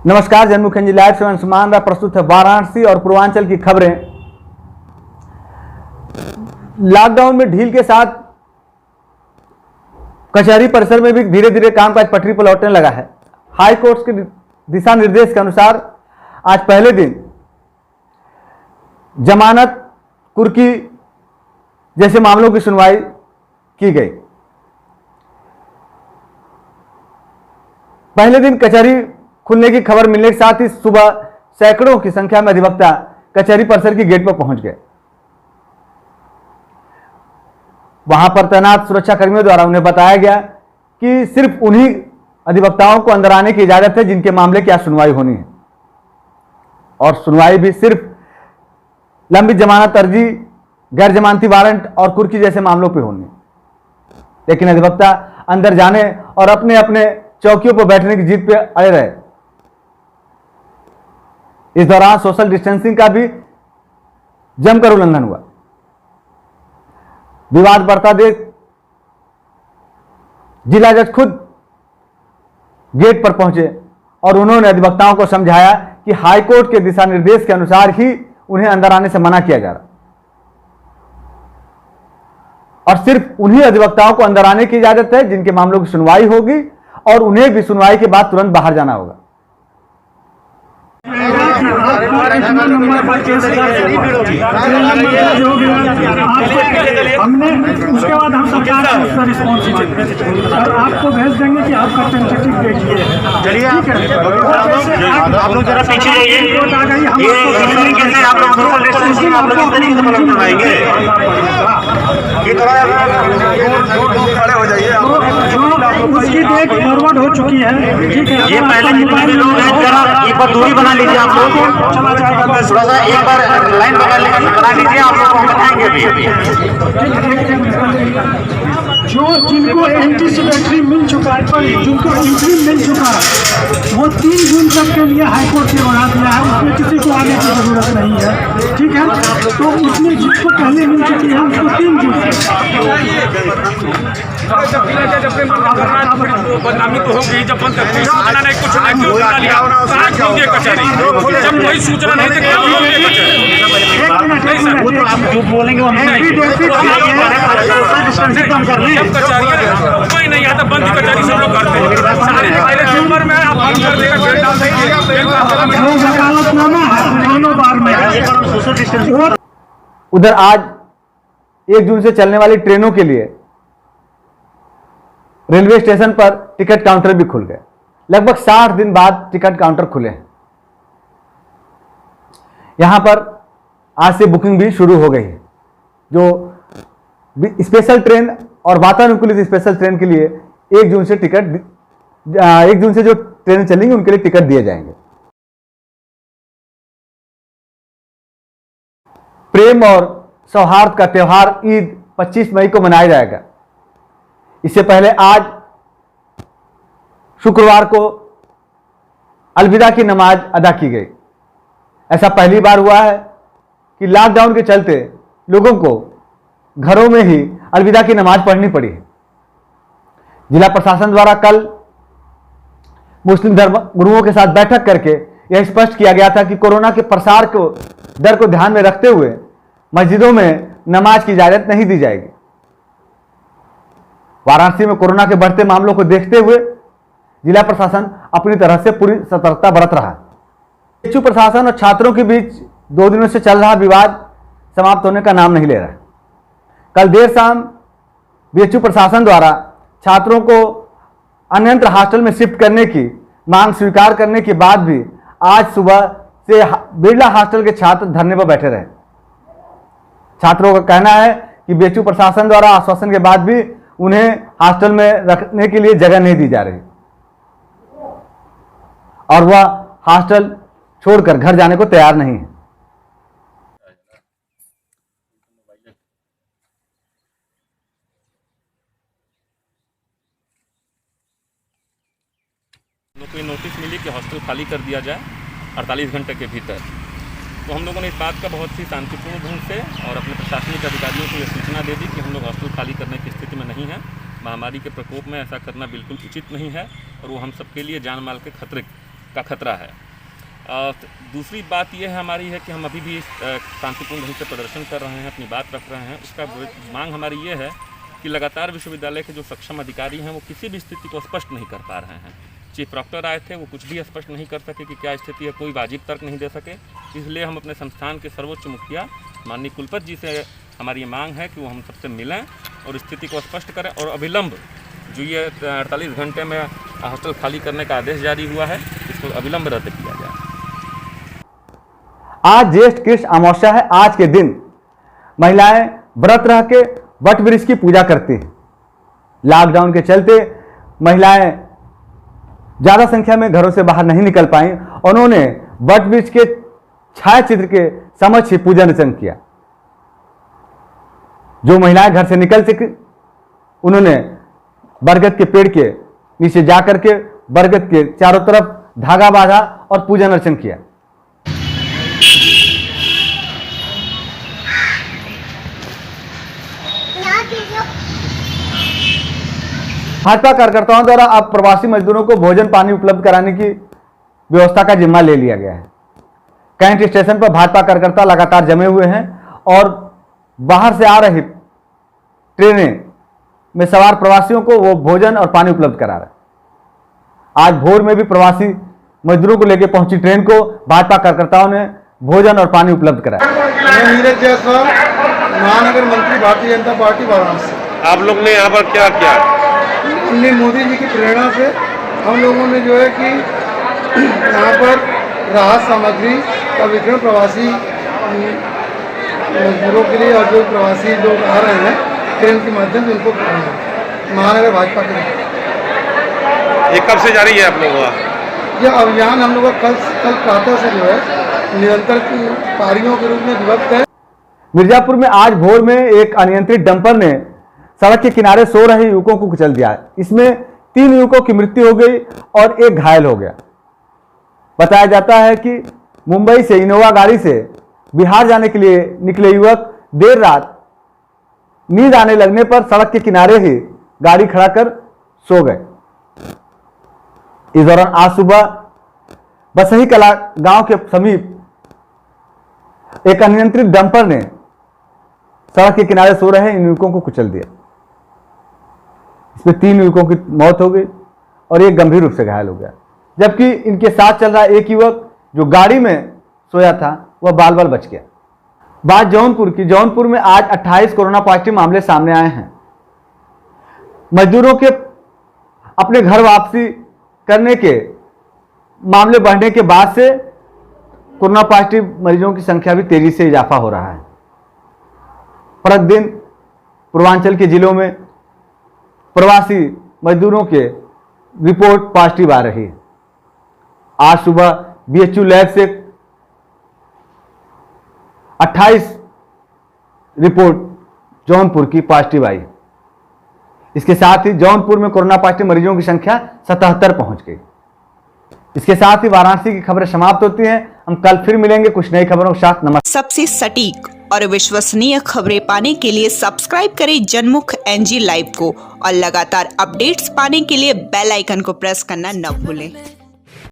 नमस्कार, जनमुखी लाइव से अंशुमान प्रस्तुत है वाराणसी और पूर्वांचल की खबरें। लॉकडाउन में ढील के साथ कचहरी परिसर में भी धीरे धीरे कामकाज पटरी पर लौटने लगा है। हाई कोर्ट के दिशा निर्देश के अनुसार आज पहले दिन जमानत, कुर्की जैसे मामलों की सुनवाई की गई। पहले दिन कचहरी खुलने की खबर मिलने के साथ ही सुबह सैकड़ों की संख्या में अधिवक्ता कचहरी परिसर की गेट पर पहुंच गए। वहां पर तैनात सुरक्षा कर्मियों द्वारा उन्हें बताया गया कि सिर्फ उन्हीं अधिवक्ताओं को अंदर आने की इजाजत है जिनके मामले की आज सुनवाई होनी है, और सुनवाई भी सिर्फ लंबित जमानत अर्जी, गैर जमानती वारंट और कुर्की जैसे मामलों पर होनी है। लेकिन अधिवक्ता अंदर जाने और अपने अपने चौकियों पर बैठने की जिद पे अड़े रहे। इस दौरान सोशल डिस्टेंसिंग का भी जमकर उल्लंघन हुआ। विवाद बढ़ता देख जिला जज खुद गेट पर पहुंचे और उन्होंने अधिवक्ताओं को समझाया कि हाईकोर्ट के दिशा निर्देश के अनुसार ही उन्हें अंदर आने से मना किया जा रहा, और सिर्फ उन्हीं अधिवक्ताओं को अंदर आने की इजाजत है जिनके मामलों की सुनवाई होगी, और उन्हें भी सुनवाई के बाद तुरंत बाहर जाना होगा। हमने उसके बाद हम सरकार से उसका रिस्पॉन्स मांगे और आपको भेज देंगे कि आपका टेंटेटिव डेट ये है। चलिए आप लोग जरा पीछे जाइए। इस तरीके से आप लोग खड़े हो जाइए। उसकी डेट फॉरवर्ड हो चुकी है, ठीक है। ये पहले जितने लोग हैं जरा एक बार दूरी बना लीजिए। आप लोग चला जाएगा, थोड़ा सा एक बार लाइन बना लीजिए। आप लोग हम बताएंगे भी जो जिनको एंटीसिपेटरी मिल चुका है, जिनको इंट्री मिल चुका है, वो 3 जून तक के लिए हाईकोर्ट ने बढ़ा दिया है। उसमें किसी को आने की जरूरत नहीं है, ठीक है। तो उसमें जिसको पहले मिल चुकी है उसको 3 जून बदनामी तो होगी। जब बंद करके सूचना नहीं, कुछ नहीं कचहरी, जब कोई सूचना नहीं बोलेंगे कोई नहीं आता। बंद कचहरी सब लोग करते हैं। सारे पहले नंबर में आप बंद कर देगा, गेट डाल देंगे। उधर आज 1 जून से चलने वाली ट्रेनों के लिए रेलवे स्टेशन पर टिकट काउंटर भी खुल गए। लगभग 60 दिन बाद टिकट काउंटर खुले हैं। यहां पर आज से बुकिंग भी शुरू हो गई है। जो स्पेशल ट्रेन और वातानुकूलित स्पेशल ट्रेन के लिए 1 जून से जो ट्रेनें चलेंगी उनके लिए टिकट दिए जाएंगे। प्रेम और सौहार्द का त्यौहार ईद 25 मई को मनाया जाएगा। इससे पहले आज शुक्रवार को अलविदा की नमाज अदा की गई। ऐसा पहली बार हुआ है कि लॉकडाउन के चलते लोगों को घरों में ही अलविदा की नमाज पढ़नी पड़ी है। जिला प्रशासन द्वारा कल मुस्लिम धर्म गुरुओं के साथ बैठक करके यह स्पष्ट किया गया था कि कोरोना के प्रसार को डर को ध्यान में रखते हुए मस्जिदों में नमाज की इजाजत नहीं दी जाएगी। वाराणसी में कोरोना के बढ़ते मामलों को देखते हुए जिला प्रशासन अपनी तरह से पूरी सतर्कता बरत रहा है। बीएचयू प्रशासन और छात्रों के बीच 2 दिनों से चल रहा विवाद समाप्त होने का नाम नहीं ले रहा है। कल देर शाम बीएचयू प्रशासन द्वारा छात्रों को अन्यत्र हॉस्टल में शिफ्ट करने की मांग स्वीकार करने के बाद भी आज सुबह से बिरला हॉस्टल के छात्र धरने पर बैठे रहे। छात्रों का कहना है कि बीएचयू प्रशासन द्वारा आश्वासन के बाद भी उन्हें हॉस्टल में रखने के लिए जगह नहीं दी जा रही, और वह हॉस्टल छोड़कर घर जाने को तैयार नहीं है। कोई नोटिस मिली कि हॉस्टल खाली कर दिया जाए 48 घंटे के भीतर। तो हम लोगों ने इस बात का बहुत ही शांतिपूर्ण ढंग से और अपने प्रशासनिक अधिकारियों को यह सूचना दे दी कि हम लोग हॉस्टल खाली करने की स्थिति में नहीं हैं। महामारी के प्रकोप में ऐसा करना बिल्कुल उचित नहीं है और वो हम सबके लिए जान माल के खतरे का खतरा है। दूसरी बात यह हमारी है कि हम अभी भी शांतिपूर्ण ढंग से प्रदर्शन कर रहे हैं, अपनी बात रख रहे हैं। उसका मांग हमारी ये है कि लगातार विश्वविद्यालय के जो सक्षम अधिकारी हैं वो किसी भी स्थिति को स्पष्ट नहीं कर पा रहे हैं। चीफ प्रॉक्टर आए थे, वो कुछ भी स्पष्ट नहीं कर सके कि क्या स्थिति है, कोई वाजिब तर्क नहीं दे सके। इसलिए हम अपने संस्थान के सर्वोच्च मुखिया माननीय कुलपति जी से हमारी ये मांग है कि वो हम सबसे मिलें और स्थिति को स्पष्ट करें और अविलंब जो ये 48 घंटे में हॉस्टल खाली करने का आदेश जारी हुआ है, इसको अविलंब रद्द किया जाए। आज ज्येष्ठ कृष्ण अमावस्या है। आज के दिन महिलाएं व्रत रह के वट वृक्ष की पूजा करती हैं। लॉकडाउन के चलते महिलाएं ज्यादा संख्या में घरों से बाहर नहीं निकल पाई। उन्होंने वट वृक्ष के छाया चित्र के समक्ष ही पूजन अर्चन किया। जो महिलाएं घर से निकल सकी उन्होंने बरगद के पेड़ के नीचे जाकर के बरगद के चारों तरफ धागा बांधा और पूजन अर्चन किया। भाजपा कार्यकर्ताओं द्वारा अब प्रवासी मजदूरों को भोजन पानी उपलब्ध कराने की व्यवस्था का जिम्मा ले लिया गया है। कैंट स्टेशन पर भाजपा कार्यकर्ता लगातार जमे हुए हैं और बाहर से आ रही ट्रेनें में सवार प्रवासियों को वो भोजन और पानी उपलब्ध करा रहे। आज भोर में भी प्रवासी मजदूरों को लेकर पहुंची ट्रेन को भाजपा कार्यकर्ताओं ने भोजन और पानी उपलब्ध कराया। मैं नीरज जायसवाल, महानगर मंत्री भारतीय जनता पार्टी वाराणसी। आप लोग ने यहाँ पर क्या किया? हमने मोदी जी की प्रेरणा से हम लोगों ने जो है कि यहाँ पर राहत सामग्री का वितरण प्रवासी मजदूरों के लिए और जो प्रवासी लोग आ रहे हैं ट्रेन के माध्यम से उनको महानगर भाजपा के ये कब से जारी है आप लोगों का? यह अभियान हम लोग का कल प्रातः से जो है निरंतर पारियों के रूप में विभक्त है। मिर्जापुर में आज भोर में एक अनियंत्रित डंपर ने सड़क के किनारे सो रहे युवकों को कुचल दिया। इसमें 3 युवकों की मृत्यु हो गई और 1 घायल हो गया। बताया जाता है कि मुंबई से इनोवा गाड़ी से बिहार जाने के लिए निकले युवक देर रात नींद आने लगने पर सड़क के किनारे ही गाड़ी खड़ा कर सो गए। इस दौरान आज सुबह बसही कला गांव के समीप एक अनियंत्रित डंपर ने सड़क के किनारे सो रहे इन युवकों को कुचल दिया। इसमें 3 युवकों की मौत हो गई और 1 गंभीर रूप से घायल हो गया, जबकि इनके साथ चल रहा 1 युवक जो गाड़ी में सोया था वह बाल बाल बच गया। बात जौनपुर की। जौनपुर में आज 28 कोरोना पॉजिटिव मामले सामने आए हैं। मजदूरों के अपने घर वापसी करने के मामले बढ़ने के बाद से कोरोना पॉजिटिव मरीजों की संख्या भी तेजी से इजाफा हो रहा है। प्रतिदिन पूर्वांचल के जिलों में प्रवासी मजदूरों के रिपोर्ट पॉजिटिव आ रही है। आज सुबह बीएचयू लैब से 28 रिपोर्ट जौनपुर की पॉजिटिव आई। इसके साथ ही जौनपुर में कोरोना पॉजिटिव मरीजों की संख्या 77 पहुंच गई। इसके साथ ही वाराणसी की खबरें समाप्त होती हैं। हम कल फिर मिलेंगे कुछ नई खबरों के साथ। नमस्कार। सबसे सटीक और विश्वसनीय खबरें पाने के लिए सब्सक्राइब करें जनमुख NG लाइव को और लगातार अपडेट्स पाने के लिए बेल आइकन को प्रेस करना न भूलें।